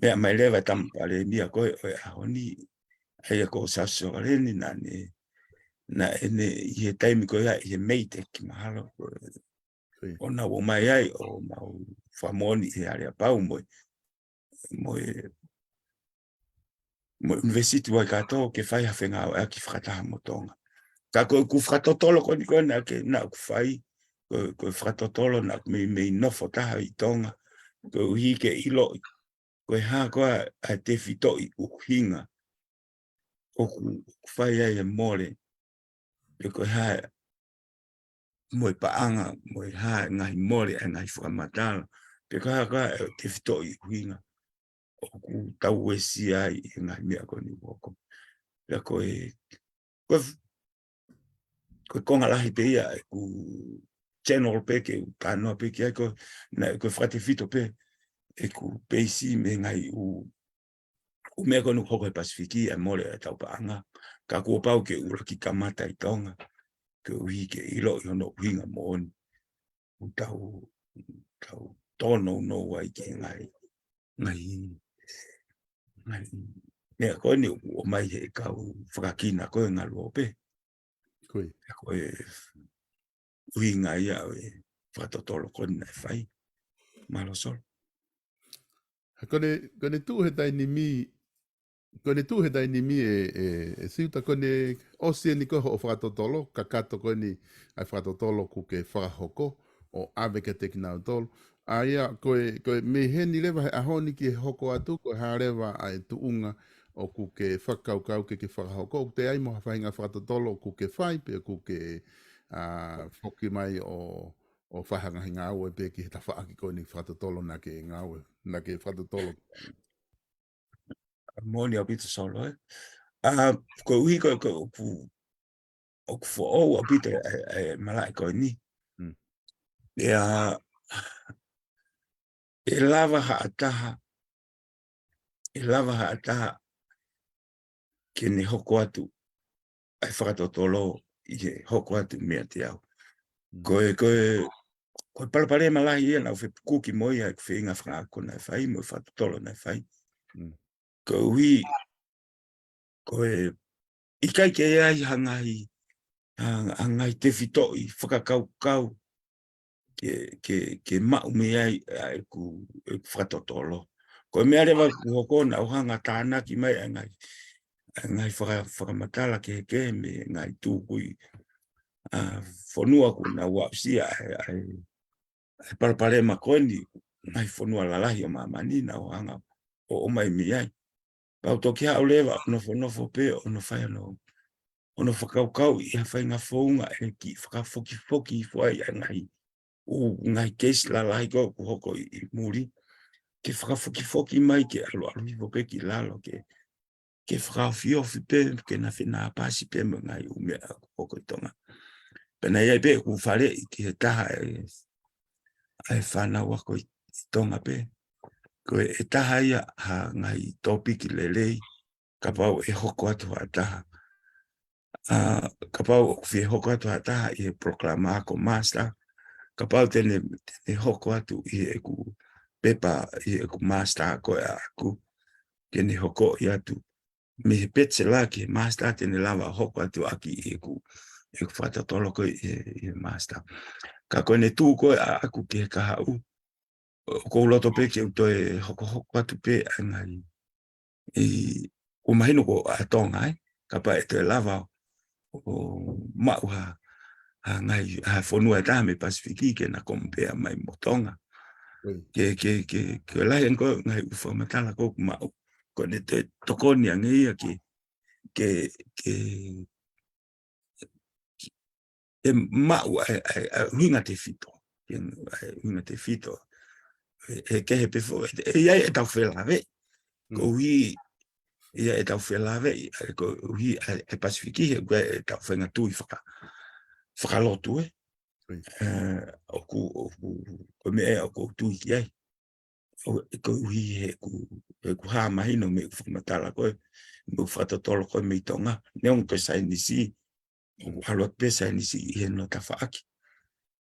me mai leva tam pale mia ko oni e ko sa so ni na ene ye time ko ya ye mate ki mahalo ona o mai ai o mau famoni e area pau mo university wa kato ke fai hafenga a ki frata motonga ka ko ku frato tolo ko na ke na ku fai ko frato tolo na me no fota i tonga ko hi ke ilo ko ha ko a te fito i uhinga o ku fai ai mole ko ha mo paanga mo ha ngai mole ngai framatala pe ka te fito i uhinga o ku tau esi ai ngai mea ko ni woko ya ko ko konga lahi pe ia ku channel pe ke tano pe ke ko na ko frate fito pe e ku pe si me ngai u me ko no ko pasifiki e mole e tau paanga ka ku pau ke u ki kamata i tonga ke ui ke ilo yo no winga mo u tau tono no wai ke ngai me ko ni o mai he ka u frakina ko nga lo pe ko winga ia e fratotolo ko na fai malo sol Kone tu he tai ni mi e siuta kone osia ni koho o whakatotolo, ka kato kone ai whakatotolo ku ke whakahoko o ave ke te kinau tolo. A ia, koe me heni lewa he ahoni ki he hoko atu, koe harewa ai tuunga o ku ke whakaukau ke whakahoko, o te aimo hawhainga whakatotolo ku ke whai, pe ku ke whoki mai o whahanga he ngāue, pe ki he ta whaaki kone whakatotolo na ke ngāue, na ke whakatotolo. moni abita solo ko ui ko o fo o abita malai ko ni ya e lava ha ataha ke ne hoko atu ai whakatotolo i he hoko atu mea te au ko palapare malai ia na uwhi kuki moi ai kwhi inga whangako na whai mo whakatotolo na whai ko ui i kai ke ai hangai te fitoi whakakau ke mau me ai ku whakatotolo. Ko mea rewa ku hoko na uhanga tāna ki mai ngai whakamatala ke me ngai tūkui whanua ku na wapsia ai parapare makoni ngai whanua lalahi o mamani na uhanga o mai me ai. Pau toki hao lewa nofo pe ono whai ono whakaukau i hawhai ngā whaunga ki whakafoki whai ngai ngai case la lai ko hoko i muri ke whakafoki mai ke alo hipo ki lalo ke whakawhio pe ke na whina pasi pe ngai ume hoko i tonga pena iai pe ku whare i ki he taha ai whanau wako i tonga pe ko e taha ia ha ngai topiki lelei ka pau e hoko atu ha taha ka pau e hoko atu ha taha i he proklama ako master ka pau tene hoko atu i ku pepa i ku master ko aku kene hoko i atu me he petse la ki master tene lava hoko atu aki i ku whatatolo ko i master ka kone tū ko aku ke ka hau ko loto pe ke uto e hoko atu pe ngai o mahino ko atonga ai ka pa e te lava o mauha ngai whanua tā me Pasifiki ke na kompea mai motonga. Ke lai ko ngai uwhamatala ko mau. Ko ne te tokoni angia ke mau hinga te fito. Hinga te fito. Ke he pefo. E iai e tau whela ve. Ko hui ia e tau whelave, ko uhi e Pasifiki, e tau whenga tui whakalotu e. Ko mea o ko tui ki ai. Ko uhi he ku haa mahino me whakamatala koe, me whatatolo koe me i tonga, neong koe sainisi, o halua pe sainisi i he no ta whaaki.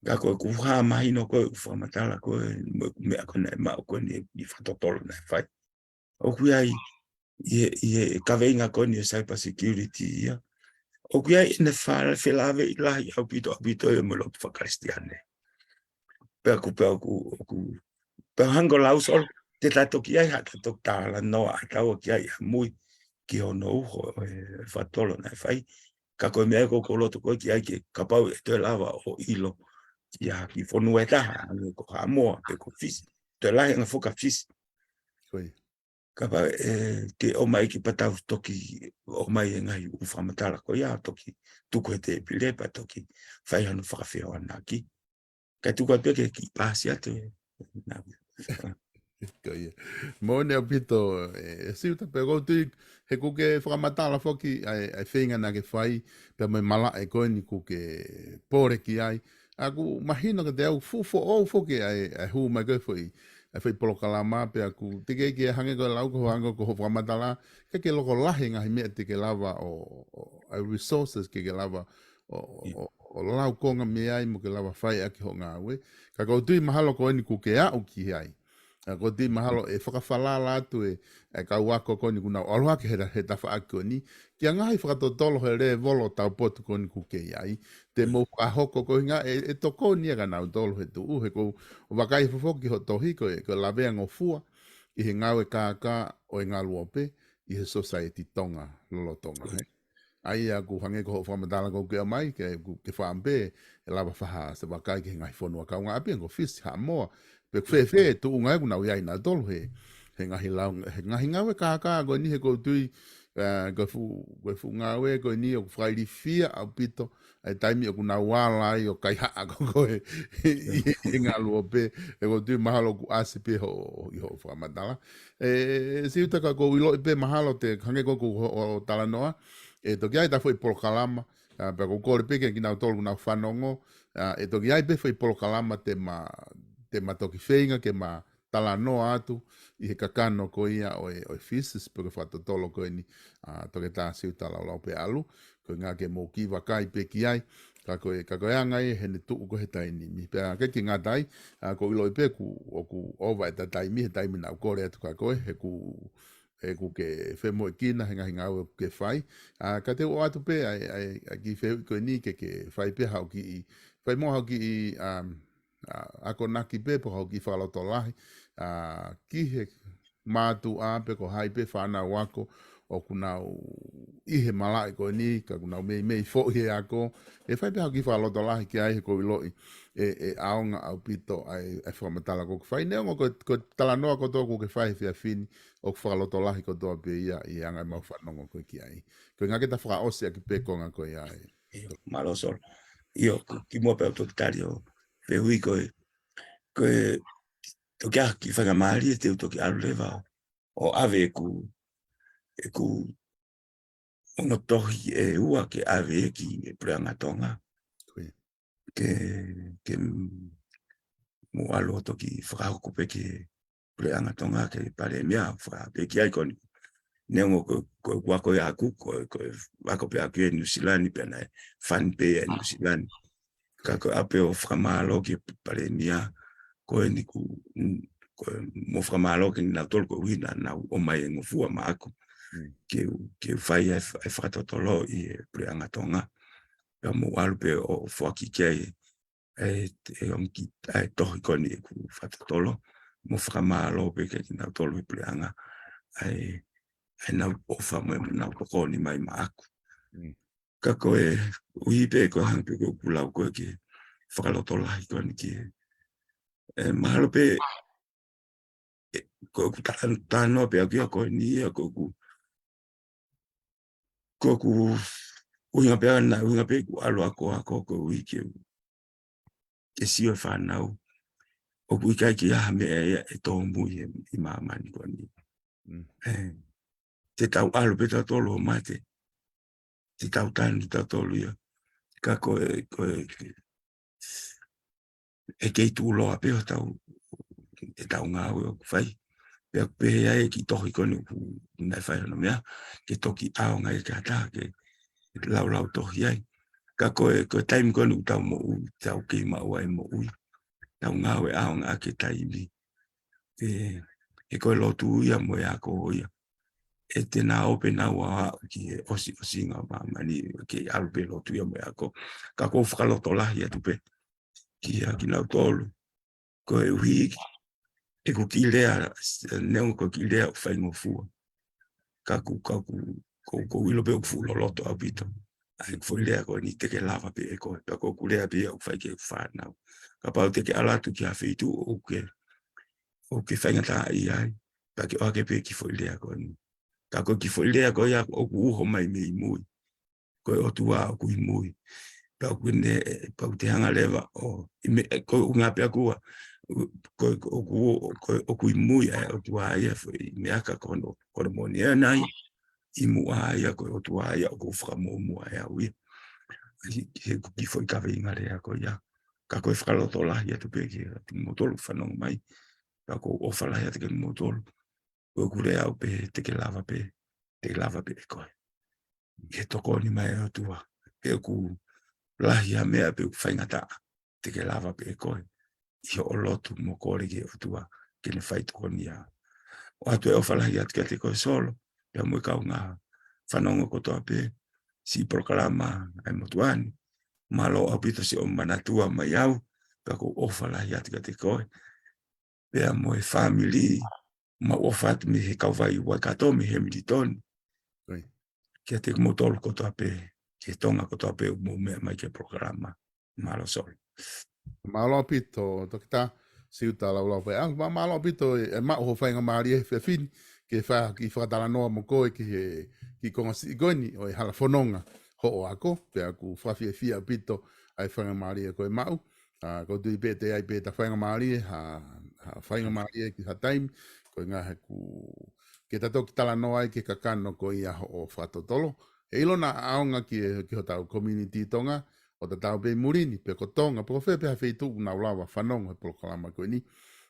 Ka koe ku haa mahino koe whakamatala koe, me ako nei mao koe ni whatatolo nei whai. O kui ai, i kaweinga koe ni cyber security ia. O kui ai ina whelave i lahi au pito e mo lopu whakaristiane. Pea ku hango lausol, te tatoki ai hata tok tāla noa atau ki ai mui ki hono uho e whatolo nei whai. Ka koe mea ko koloto koe ki ai ki kapau e te lava o ilo ki a ki whonu e taha, ko hamoa pe ko fisi. Te lahi nga whuka fisi. Kapa ke o mai ki patau toki o mai e ngai u whamatala ko ia toki tuku e te pilepa toki whai hanu whakawhia wana ki. Kai tuku a peke ki pāsi atu e. Mo ne pito siuta pero tu he ku ke whakamatala whoki ai whinga na ke whai pe mai mala e koe ni ku ke pore ki ai aku mahino ke te au fufo o whoki ai hu mai koe whai ai Polokalama pe aku tike ki hange koe lau ko hango ko whakamatala ke loko lahi ngahi mea tike lava o resources ke lava o lau konga mea ai mo ke lava whai aki ho ngā we ka kou tui mahalo koe ni ku ke au ki ai. Ko di mahalo e whakawhalala atu e kau ako koni kuna aloha ke he tawha ako ni. Kia ngahi whakatotolo he re volo tau potu koni ku kei ai. Te mo whakahoko ko hinga e toko ni ega nau tolo he tu uhe ko wakai whafoki ho tohi ko e ko lawea ngofua i he ngau e kāka o e ngā luope i he society tonga, lolo tonga he. Ai a ku hange ko whamatala ko ke mai ke whaampe e lawa whaha se wakai ke ngai whanua kau ngā api ko fisi ha moa. Pe fe tu unga ku na ia ina tolu he ngahi lau he ngahi ngawe ka go ni he ko tui go fu ngawe go ni o fraili fia au pito ai taimi o kuna wala i o kai ha go he nga luope e go tui mahalo ku asipe ho i ho whamatala siuta ka go ilo pe mahalo te hange go ku o talanoa e to kia ta foi Polokalama pe ko kore pe ki na tolu na whanongo e to kia pe foi Polokalama te matoki whenga ke ma tala noa atu i he kakano ko ia o e fisis pe ke whatotolo ko ni toke tā Siuta Laulaupea'Alu ko ngā ke mō ki wakai pe ki ai ka koe angai he ne tuu ko he taini mi pe ke ki ngā tai ko ilo i pe ku ova e ta taimi he taimi na ukore atu ka koe he ku ke whemo e kina he ngahi ngāwe ke whai ka te o atu pe ai ki wheu ko ni ke whai pe hau ki i whai mo hau ki i ako naki pe po hau ki whaloto lahi ki he mātu pe ko hai pe whanau wako o kunau i he malai ko ni ka kunau mei fo he ako e whai pe hau ki whaloto lahi ki ai he ko iloi aonga au pito ai whamatala ko whai neongo ko tala noa ko tōku ke whai whia whini o whaloto lahi ko tō pe ia i angai mau whanongo ko ki ai ko ngā ke ta whakaose a ki pe konga ko ia Malosol io ki mua pe o tari o pe hui koe to kia ki whakamari e te utoki alu lewa o ave e ku ono tohi e ua ke ave e ki e preanga tonga ke mo alo toki whakahoko pe ke preanga tonga ke pare mea pe ki ai koni neongo ko wako e aku ko wako pe aku e New Zealand pe na fan pe e New Zealand ka ko ape o whakamalo ki pare mea ko e ni ku mo whakamalo ki na tol ko wina na o mai e ngofua ma aku ke whai e whakatotolo i e preanga tonga ka mo alu pe o whaki kei e onki e tohi koni e ku whatatolo mo whakamalo pe ke na tolo i preanga e na ofa mo na ko ni mai ma aku ka ko e ui pe ko hang pe ko pulau ko ke whakalotola i koni ki mahalo pe ko tano pe aki ko ni ko unga pe na unga pe alo ako ko wiki ke sio fa nau o ku kai ki ha me e to mu i mama ni ko ni te tau alu pe tau tolu o mate, te tau tanu tau tolu ia, ka koe e kei tu loa pe o tau, e tau ngā ue o whai, pe a pe ai ki tohi koni ku nai whai hana mea, ke toki ao ngai ka tā, ke lau tohi ai, ka koe taimi koni tau mo ui, tau kei maua e mo ui, tau ngā ue ao ngā ke taimi, e koe lotu ia mo e ako ia, e te nā ope nā ua ki e osi ngā mamani, ke alu pe lotu ia mo e ako, ka koe whakaloto lahi atu pe, ki nau tolu, koe uhi, e ko ki lea, neo ko ki lea o whaingo fua, kaku, ko wilo pe o fu loto au pito, ai ko lea ko ni teke lava pe e koe, ka ko kulea pe au whai ke whanau, ka pau teke alatu ki a whitu o ke whaingata i ai, ka ke oake pe ki fo lea ko ni, ka ko ki fo lea ko ia o ku uho mai me i mui, koe o tua o ku i mui, pau kune, pau te hanga lewa o, ko unga pe akua, o kui mui ai o tua ia foi me aka kono moni nai I mua ia ko o tua ia o whakamo mua ia ui he ki foi ka veinga rea ko ia ka koe whakaloto lahi atu pe ki atu motolu whanong mai ka ko o whalahi atu ke motolu o kure au pe te ke lava pe e koe he toko ni mai o tua pe ku lahi a mea pe whaingata te ke lava pe e koe I o lotu mo kore ke o tua ke ne whai toko ni a. O atu e o whalahi atu ke te koe solo, pia mui kau ngā whanonga kotoa pe, si Polokalama ai motuani, malo au pito si o manatua mai au, pia ko o whalahi atu ke te koe, pia moe family, ma o whatu me he kau vai ua kato me he militoni, ke te motolu kotoa pe, ke tonga kotoa pe mo mea mai ke Polokalama, malo solo. Malo pito to kita Siuta Laulaupea'Alu malo pito e ma ho fainga mari e fefin ke fa ki fa tala no mo ko ki konga si goni o hala fononga ho o ako pe aku fa fia pito ai fainga mari e ko e mau ko tu pete ai peta fainga mari ha fainga mari ki ha time ko nga ku ke tato ki tala no ai ke kakano ko ia ho fa totolo e ilona aonga ki ho tau community tonga o te tau pe murini, pe kotonga, pe ko whea pe hawhi tuku na ulawa whanonga he Polokalama koe ni.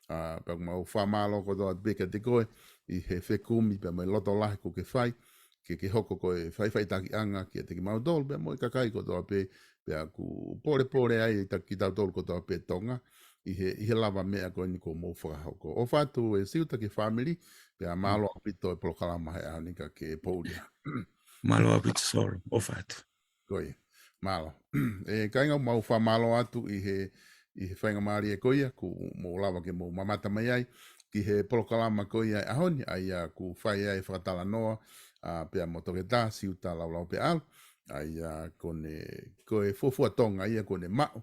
Pe mau whamalo ko toa beka te koe, I he whekumi, pe mai loto lahi ko ke whai, ke hoko koe whai taki anga, ki te ki mau tolu, pe moi kakai ko toa pe aku pore ai ki tau tolu ko toa pe tonga, I he lava mea koe ni ko mou whakahoko. O whatu e siuta ki family, pe a malo apito e Polokalama he anika ke pouria. Malo apito solo, o whatu. Koe. Malo. E kainga mau wha malo atu I he whainga maari e koia, ku mo lawa ke mo mamata mai ai, ki he Polokalama koia e ahoni, ai ku whai ai whakatala noa, pia mo toke tā, Siuta Laulaupea'Alu, ai koe fufua tonga ia kone mao,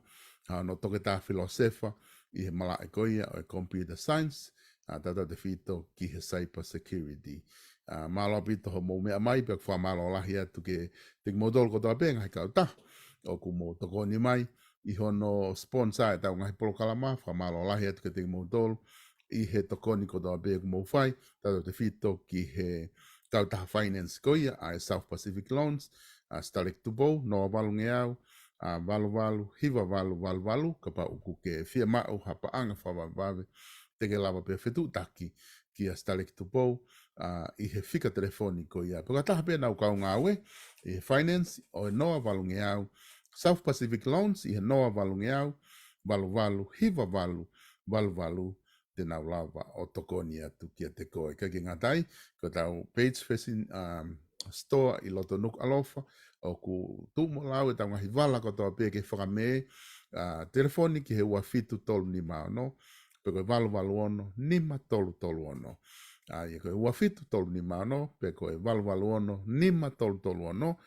no toke tā filosefa, I he mala e koia o e computer science, tata te fito ki he cyber security. Malo pito ho mo mea mai, pia wha malo lahi atu ke te modol ko toa penga, hei kau ta, o ku mo toko ni mai, I hono sponsor e tau ngahi Polokalama, wha malo lahi atu ke te modol, I he toko ni ko toa penga ku mo whai, tato te fito ki he tau taha finance koia, a South Pacific Loans, Starek Tupo, noa walu nge au, walu, hiva walu, ka pa uku ke fia mau, hapa anga whawawawe, teke lava pe whetu taki, ki a Starek Tupo, I he fika telefoniko ia. Paka taha pia nau kau ngā we, I he finance o e noa valungi au, South Pacific Loans, I he noa valungi au, walu, hiva walu, te nau lava o tokoni atu kia te koe. Ka ki ngā tai, ko tau page facing store I loto nuk alofa, o ku tumo lau e tau ngahi wala ko tau pia ke whakame, telefoni ki he ua fitu tolu ni mao no, pe koe walu ono, nima tolu ono. Ia koe ua fitu tolu ni mano, pe koe walu ono, nima tolu ono,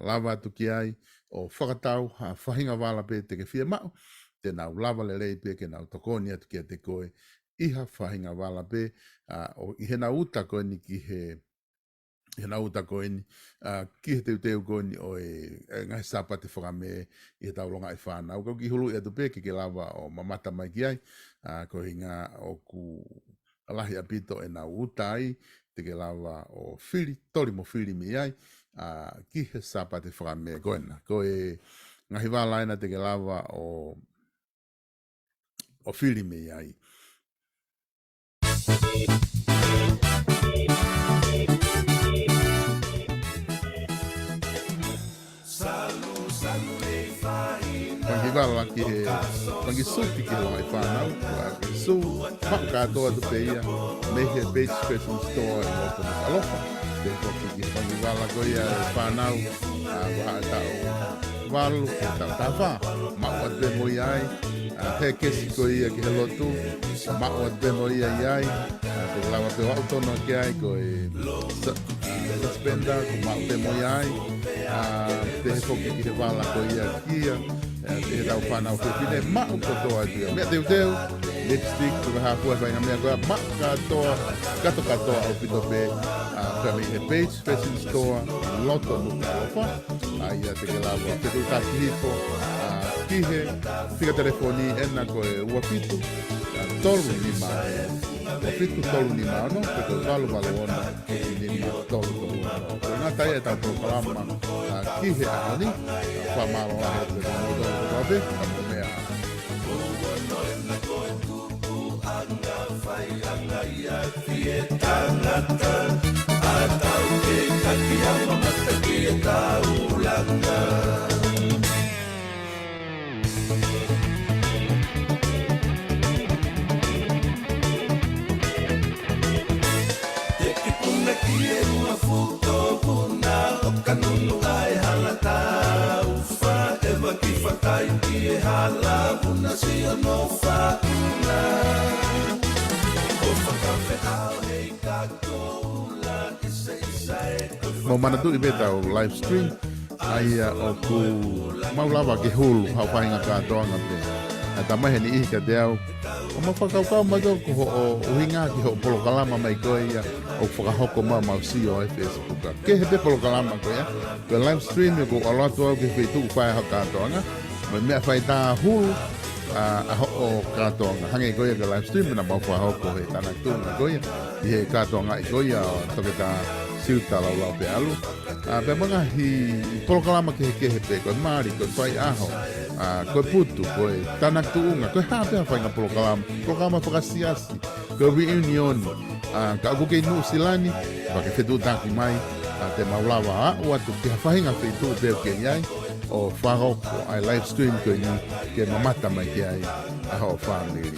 lava atu ki ai, o whakatau, whahinga wala pe te ke fia mau, te nau lava le rei pe ke nau tokoni atu ki te koe, iha whahinga wala pe, o I he na uta koe ni ki he na uta koe ni, ki he teu koe ni o ngai sapa te whakame I he taulonga I whanau, kau ki hulu I atu pe ke lava o mamata mai ki ai, koe ngā o ku alahi apito e nau uta ai, te ke lava o fili, tori mo fili mi ai, ki he sapa te whakamea koena. Ko e ngahi wālaina te ke lava o fili mi ai. Pangi wala ki he, pangi suti ki he lai whanau, su mak katoa tu peia, me he page fashion store i loko na alofa. Te koki ki pangi wala ko ia whanau, waha tau walu, tau tawha, mak wat be mo iai, he kesi ko ia ki he lotu, mak wat be mo ia iai, te lawa te wau tono ki ai ko e suspenda, ko mak be mo iai, te he koki ki he wala ko ia kia, te he tau whanau te pine, mau katoa ia. Mea teu teu, lipstick, tu kaha kua whainga mea koa, mak katoa, katoa au pito pe, kami he page fashion store, loto nuka alofa, ia te ke lawa, te tu kasi hipo, kihe, fika telefoni ena koe uapitu, tolu lima, uapitu tolu lima ano, te koe walu ona, lima tolu ano. Koe ngā tai e tau Polokalama, kihe ahoni, whamaro ahe te modo o wabe, kamo mea. Atau ke kaki ama mataki e kaulanga. Te ki puna ki e rua futo puna, o kanunu ai halata ufa, e waki whakai ki e hala, puna si ono whauna. O whakawhe au hei kakoula, mo manatu i beta o live stream ai o ku maulawa ke hulu hau whainga kātoanga te tamahe ni ihi ka te au o mawhakaukau mai ko o hinga ki ho Polokalama mai koe ia o whakahoko mau si o Facebook ke he te Polokalama koe ia ko live stream ko aloatu au ke whaitu whai hau kātoanga mai mea whai tā hulu a ho kātoanga hange koe ka live stream na mau whahoko he tāna tūnga koe ia i he kātoanga i koe ia o toke tā Siuta Laulaupea'Alu. Pe mga hi Polokalama ke he pe koe maari, koe whai aho, koe putu, koe tanak tuunga, koe hapea whai ngā Polokalama whakasiasi, koe reunion, ka aku kei nuu silani, wake whetu taki mai, te maulawa a atu ki hawhainga whetu peo ke iai, o whahoko ai live stream koe ni, ke mamata mai ke ai, aho whaniri.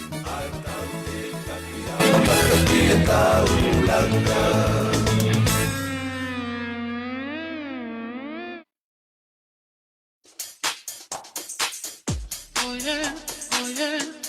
Oh yeah, oh yeah.